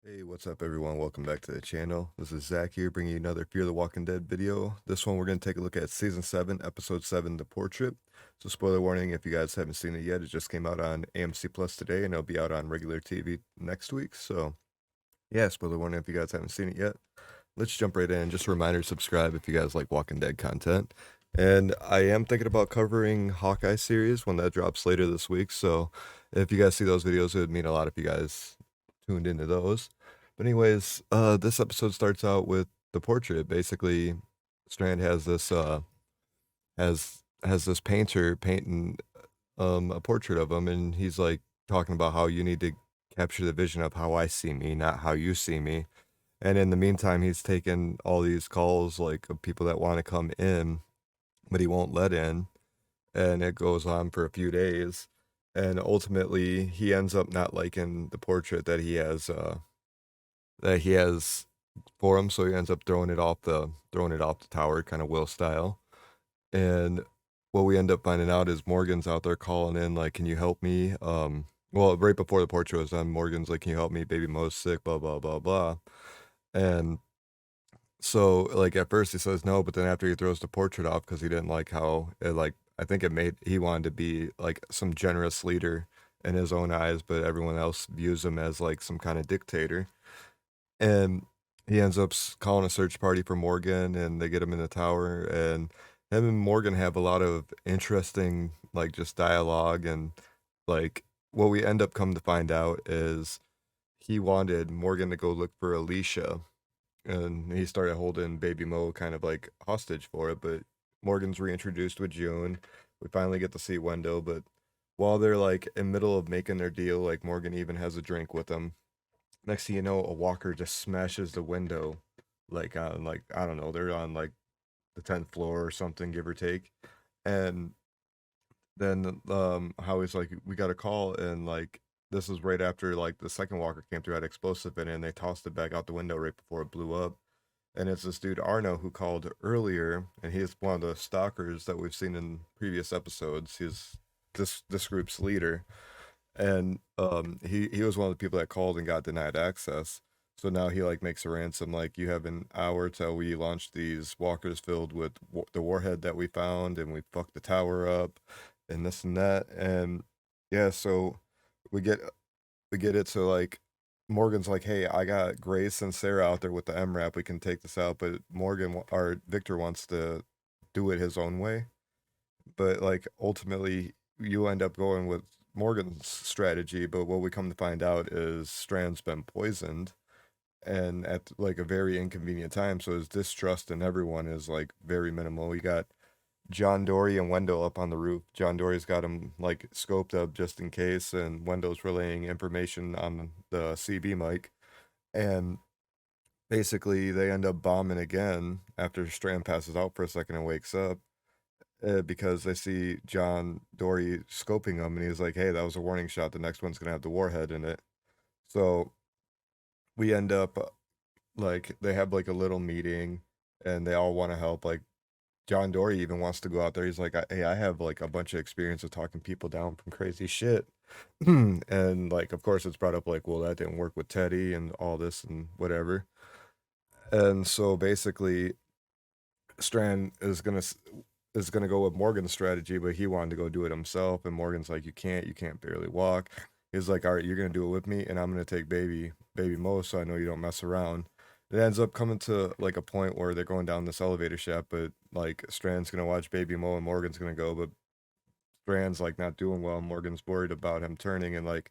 Hey, what's up, everyone? Welcome back to the channel. This is Zach here, bringing you another Fear the Walking Dead video. This one, we're going to take a look at Season 7, Episode 7, The Portrait. So, spoiler warning, if you guys haven't seen it yet, it just came out on AMC Plus today, and it'll be out on regular TV next week. So, yeah, spoiler warning if you guys haven't seen it yet. Let's jump right in. Just a reminder, subscribe if you guys like Walking Dead content. And I am thinking about covering Hawkeye series when that drops later this week. So, if you guys see those videos, it would mean a lot if you guys tuned into those. But anyways, this episode starts out with the portrait. Basically, Strand has this painter painting a portrait of him, and he's like talking about how you need to capture the vision of how I see me, not how you see me. And in the meantime, he's taking all these calls like of people that want to come in, but he won't let in, and it goes on for a few days. And ultimately, he ends up not liking the portrait that he has for him, so he ends up throwing it off the tower, kind of Will style. And what we end up finding out is Morgan's out there calling in, like, "Can you help me?" Well, right before the portrait was done, Morgan's like, "Can you help me? Baby Mo's sick." Blah blah blah blah. And so, like, at first he says no, but then after he throws the portrait off because he didn't like how it, like, I think it made he wanted to be like some generous leader in his own eyes, but everyone else views him as like some kind of dictator. And he ends up calling a search party for Morgan, and they get him in the tower. And him and Morgan have a lot of interesting, like, just dialogue. And like, what we end up come to find out is he wanted Morgan to go look for Alicia, and he started holding Baby Mo kind of like hostage for it. But Morgan's reintroduced with June. We finally get to see Wendell, but while they're like in middle of making their deal, like Morgan even has a drink with him. Next thing you know, a walker just smashes the window, like on, like, I don't know, they're on like the 10th floor or something, give or take. And then Howie's like, "We got a call," and like this is right after like the second walker came through, had explosive in it, and they tossed it back out the window right before it blew up. And it's this dude Arno who called earlier, and he's one of the stalkers that we've seen in previous episodes. He's this group's leader, and he was one of the people that called and got denied access. So now he like makes a ransom, like, "You have an hour till we launch these walkers filled with the warhead that we found, and we fucked the tower up, and this and that." And yeah, so we get we get it. So like Morgan's like, "Hey, I got Grace and Sarah out there with the MRAP. We can take this out." But or Victor wants to do it his own way. But like ultimately, you end up going with Morgan's strategy. But what we come to find out is Strand's been poisoned, and at like a very inconvenient time. So his distrust in everyone is like very minimal. You got John Dory and Wendell up on the roof. John Dory's got him like scoped up just in case, and Wendell's relaying information on the CB mic. And basically, they end up bombing again after Strand passes out for a second and wakes up, because they see John Dory scoping him, and he's like, "Hey, that was a warning shot. The next one's gonna have the warhead in it." So we end up like they have like a little meeting, and they all want to help. Like John Dory even wants to go out there. He's like, "Hey, I have like a bunch of experience of talking people down from crazy shit." And like, of course, it's brought up like, "Well, that didn't work with Teddy and all this and whatever." And so basically, Strand is gonna go with Morgan's strategy, but he wanted to go do it himself. And Morgan's like, you can't barely walk." He's like, "All right, you're gonna do it with me, and I'm gonna take baby Mo, so I know you don't mess around." It ends up coming to like a point where they're going down this elevator shaft, but like Strand's gonna watch baby Mo and Morgan's gonna go, but Strand's like not doing well. Morgan's worried about him turning, and like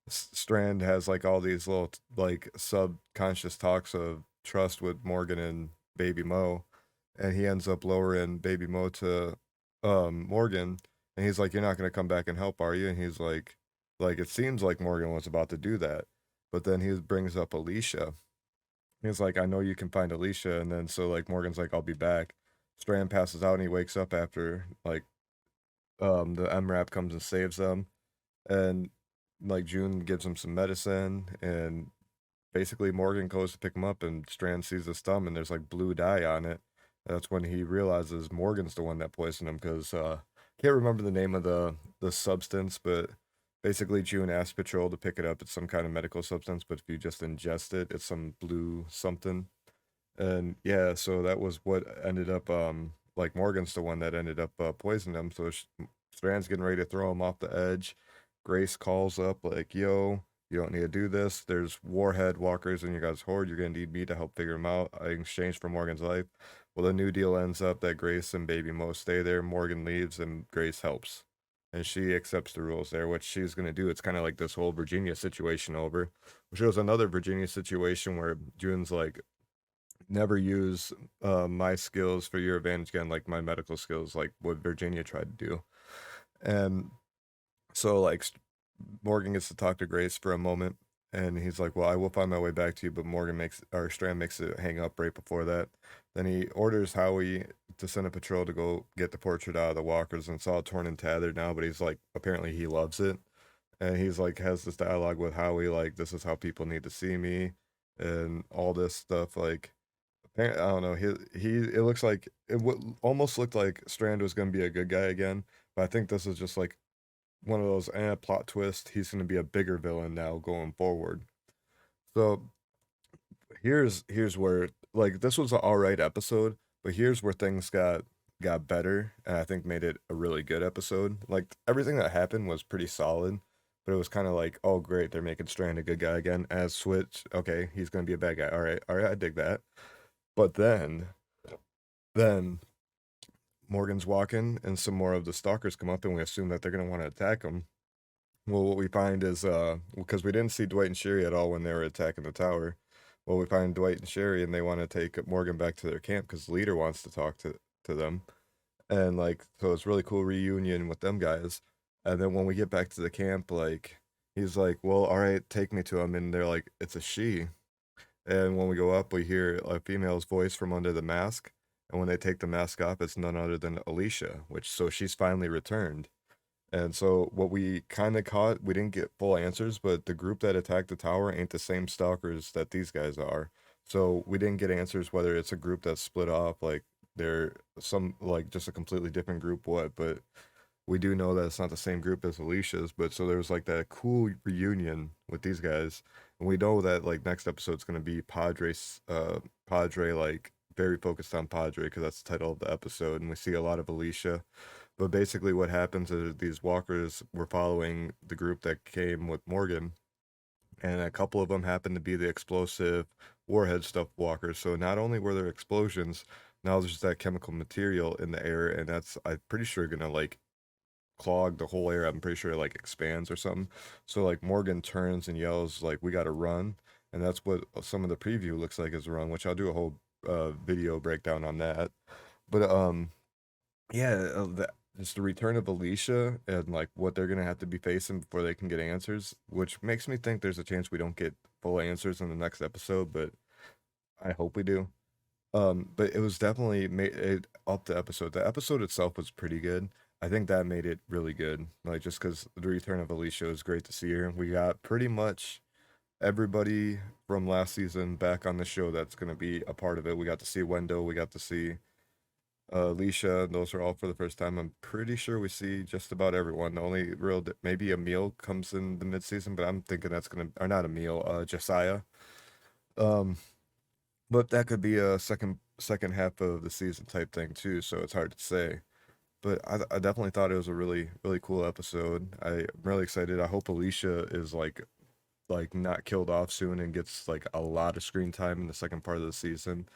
Strand has like all these little like subconscious talks of trust with Morgan and Baby Mo, and he ends up lowering Baby Mo to Morgan, and he's like, "You're not gonna come back and help, are you?" And he's like it seems like Morgan was about to do that, but then he brings up Alicia. He's like, "I know you can find Alicia," and then so like Morgan's like, "I'll be back." Strand passes out, and he wakes up after like the MRAP comes and saves them, and like June gives him some medicine, and basically Morgan goes to pick him up, and Strand sees his thumb and there's like blue dye on it. That's when he realizes Morgan's the one that poisoned him, because can't remember the name of the substance, but basically June asked Patrol to pick it up. It's some kind of medical substance, but if you just ingest it, it's some blue something. And yeah, so that was what ended up like Morgan's the one that ended up poisoning him. So Strand's getting ready to throw him off the edge. Grace calls up like, "Yo, you don't need to do this. There's warhead walkers in your guys' horde. You're gonna need me to help figure them out in exchange for Morgan's life." Well, the new deal ends up that Grace and Baby Mo stay there. Morgan leaves, and Grace helps, and she accepts the rules there, which she's gonna do. It's kind of like this whole Virginia situation over, which was another Virginia situation where June's like, never use my skills for your advantage again, like my medical skills, like what Virginia tried to do. And so, like, Morgan gets to talk to Grace for a moment, and he's like, "Well, I will find my way back to you." But Strand makes it hang up right before that. Then he orders Howie to send a patrol to go get the portrait out of the walkers, and it's all torn and tattered now. But he's like, apparently he loves it, and he's like has this dialogue with Howie, like, "This is how people need to see me," and all this stuff, like. I don't know. He it looks like almost looked like Strand was going to be a good guy again, but I think this is just like one of those plot twist. He's going to be a bigger villain now going forward. So here's where, like, this was an all right episode, but here's where things got better, and I think made it a really good episode. Like everything that happened was pretty solid, but it was kind of like, oh great, they're making Strand a good guy again. As Switch, okay, he's going to be a bad guy. All right, I dig that. But then Morgan's walking, and some more of the stalkers come up, and we assume that they're gonna want to attack him. Well, what we find is, because we didn't see Dwight and Sherry at all when they were attacking the tower. Well, we find Dwight and Sherry, and they want to take Morgan back to their camp because the leader wants to talk to them, and like, so it's really cool reunion with them guys. And then when we get back to the camp, like, he's like, "Well, all right, take me to him," and they're like, "It's a she." And when we go up, we hear a female's voice from under the mask. And when they take the mask off, it's none other than Alicia, which, so she's finally returned. And so what we kind of caught, we didn't get full answers, but the group that attacked the tower ain't the same stalkers that these guys are. So we didn't get answers whether it's a group that's split off, like they're some, like, just a completely different group, what, but we do know that it's not the same group as Alicia's. But so there was like that cool reunion with these guys, and we know that like next episode's gonna be Padre, like very focused on Padre because that's the title of the episode, and we see a lot of Alicia. But basically, what happens is these walkers were following the group that came with Morgan, and a couple of them happened to be the explosive warhead stuff walkers. So not only were there explosions, now there's that chemical material in the air, and that's, I'm pretty sure, gonna like clog the whole area. I'm pretty sure it like expands or something. So like Morgan turns and yells like, "We got to run," and that's what some of the preview looks like is run, which I'll do a whole video breakdown on that. But yeah, just the return of Alicia and like what they're gonna have to be facing before they can get answers, which makes me think there's a chance we don't get full answers in the next episode, but I hope we do. But it was definitely made it up the episode. The episode itself was pretty good. I think that made it really good. Like, just because the return of Alicia was great to see her. We got pretty much everybody from last season back on the show that's gonna be a part of it. We got to see Wendell. We got to see Alicia. Those are all for the first time. I'm pretty sure we see just about everyone. The only real maybe Emil comes in the mid season, but I'm thinking that's gonna, or not Emil, Josiah. Um, but that could be a second half of the season type thing too, so it's hard to say. But I definitely thought it was a really cool episode. I'm really excited. I hope Alicia is like not killed off soon and gets like a lot of screen time in the second part of the season.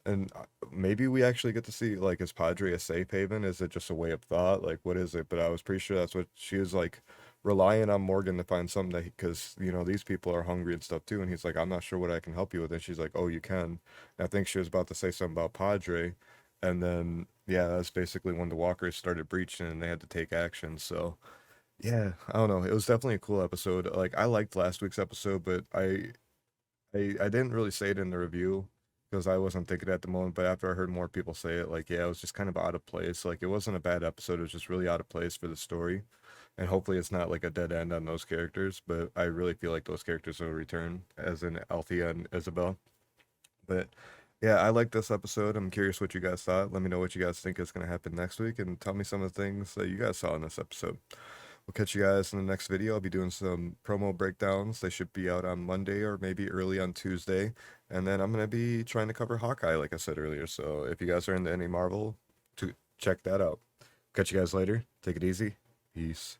And maybe we actually get to see, like, is Padre a safe haven? Is it just a way of thought? Like, what is it? But I was pretty sure that's what she was like, relying on Morgan to find something that, because these people are hungry and stuff too. And he's like, "I'm not sure what I can help you with." And she's like, "Oh, you can." And I think she was about to say something about Padre, and then yeah, that's basically when the walkers started breaching and they had to take action. So yeah, I don't know. It was definitely a cool episode. Like, I liked last week's episode, but I didn't really say it in the review because I wasn't thinking at the moment. But after I heard more people say it, like, yeah, it was just kind of out of place. Like, it wasn't a bad episode. It was just really out of place for the story. And hopefully it's not like a dead end on those characters. But I really feel like those characters will return, as in Althea and Isabel. But yeah, I like this episode. I'm curious what you guys thought. Let me know what you guys think is going to happen next week, and tell me some of the things that you guys saw in this episode. we'll catch you guys in the next video. I'll be doing some promo breakdowns. They should be out on Monday or maybe early on Tuesday. And then I'm gonna be trying to cover Hawkeye, like I said earlier. So if you guys are into any Marvel, to check that out. Catch you guys later. Take it easy. Peace.